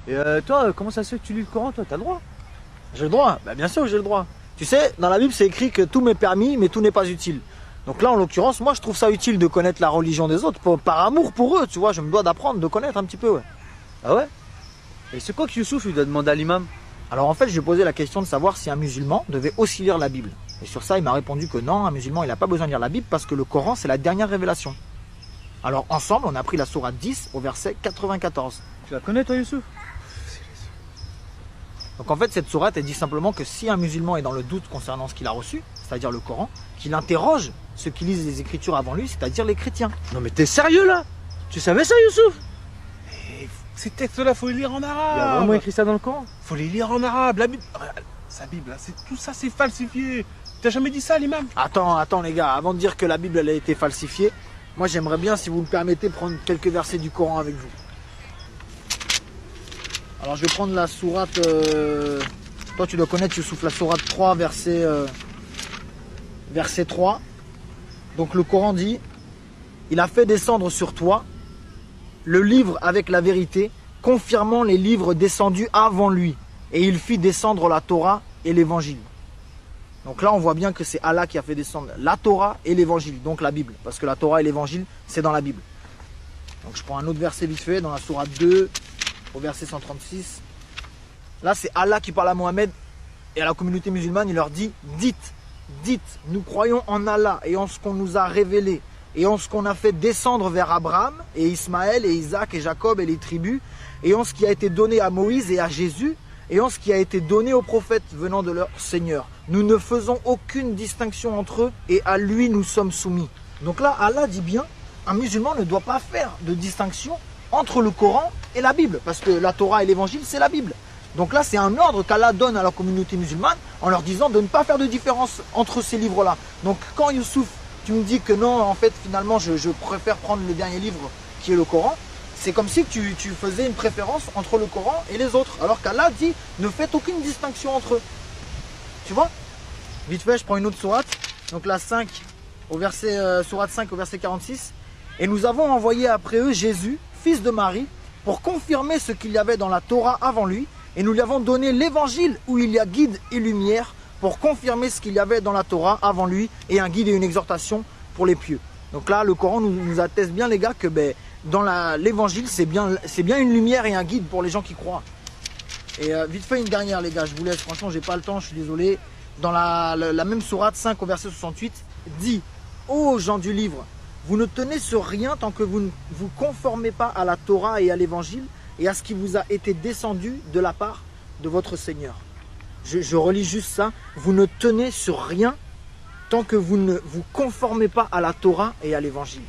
Et toi, comment ça se fait que tu lis le Coran, toi? T'as le droit? J'ai le droit? Bah bien sûr que j'ai le droit. Tu sais, dans la Bible, c'est écrit que tout m'est permis, mais tout n'est pas utile. Donc là, en l'occurrence, moi, je trouve ça utile de connaître la religion des autres, par amour pour eux, tu vois, je me dois d'apprendre, de connaître un petit peu, ouais. Ah ouais? Et c'est quoi que Youssouf lui doit demander à l'imam? Alors en fait, je lui ai posé la question de savoir si un musulman devait aussi lire la Bible. Et sur ça, il m'a répondu que non, un musulman, il n'a pas besoin de lire la Bible parce que le Coran, c'est la dernière révélation. Alors ensemble, on a pris la sourate 10 au verset 94. Tu la connais, toi, Youssouf? Donc en fait, cette sourate, elle dit simplement que si un musulman est dans le doute concernant ce qu'il a reçu, c'est-à-dire le Coran, qu'il interroge ceux qui lisent les Écritures avant lui, c'est-à-dire les chrétiens. Non mais t'es sérieux là? Tu savais ça, Youssouf? Ces textes-là, faut les lire en Il y a arabe. vraiment écrit ça dans le Coran? Faut les lire en arabe. La Bible, sa Bible, là, tout ça, c'est falsifié. T'as jamais dit ça, l'imam? Attends les gars, avant de dire que la Bible elle a été falsifiée, moi j'aimerais bien, si vous le permettez, prendre quelques versets du Coran avec vous. Alors je vais prendre la sourate, toi tu dois connaître Youssouf, la sourate 3, verset 3. Donc le Coran dit, il a fait descendre sur toi le livre avec la vérité, confirmant les livres descendus avant lui. Et il fit descendre la Torah et l'évangile. Donc là, on voit bien que c'est Allah qui a fait descendre la Torah et l'évangile, donc la Bible. Parce que la Torah et l'évangile, c'est dans la Bible. Donc je prends un autre verset vite fait, dans la sourate 2, au verset 136. Là, c'est Allah qui parle à Mohammed et à la communauté musulmane. Il leur dit, dites, nous croyons en Allah et en ce qu'on nous a révélé et en ce qu'on a fait descendre vers Abraham et Ismaël et Isaac et Jacob et les tribus et en ce qui a été donné à Moïse et à Jésus et en ce qui a été donné aux prophètes venant de leur Seigneur. Nous ne faisons aucune distinction entre eux et à lui nous sommes soumis. Donc là, Allah dit bien, un musulman ne doit pas faire de distinction entre le Coran et la Bible, parce que la Torah et l'évangile, c'est la Bible. Donc là, c'est un ordre qu'Allah donne à la communauté musulmane en leur disant de ne pas faire de différence entre ces livres-là. Donc quand Youssouf, tu me dis que non, en fait, finalement, je préfère prendre le dernier livre qui est le Coran, c'est comme si tu faisais une préférence entre le Coran et les autres. Alors qu'Allah dit, ne faites aucune distinction entre eux. Tu vois? Vite fait, je prends une autre sourate. Donc la 5, sourate 5 au verset 46. Et nous avons envoyé après eux Jésus, fils de Marie, pour confirmer ce qu'il y avait dans la Torah avant lui. Et nous lui avons donné l'évangile où il y a guide et lumière pour confirmer ce qu'il y avait dans la Torah avant lui et un guide et une exhortation pour les pieux. Donc là, le Coran nous atteste bien, les gars, que dans l'évangile, c'est bien une lumière et un guide pour les gens qui croient. Et vite fait, une dernière, les gars, je vous laisse. Franchement, j'ai pas le temps, je suis désolé. Dans la même sourate 5 au verset 68, dit, ô gens du livre, vous ne tenez sur rien tant que vous ne vous conformez pas à la Torah et à l'évangile et à ce qui vous a été descendu de la part de votre Seigneur. Je relis juste ça. Vous ne tenez sur rien tant que vous ne vous conformez pas à la Torah et à l'évangile.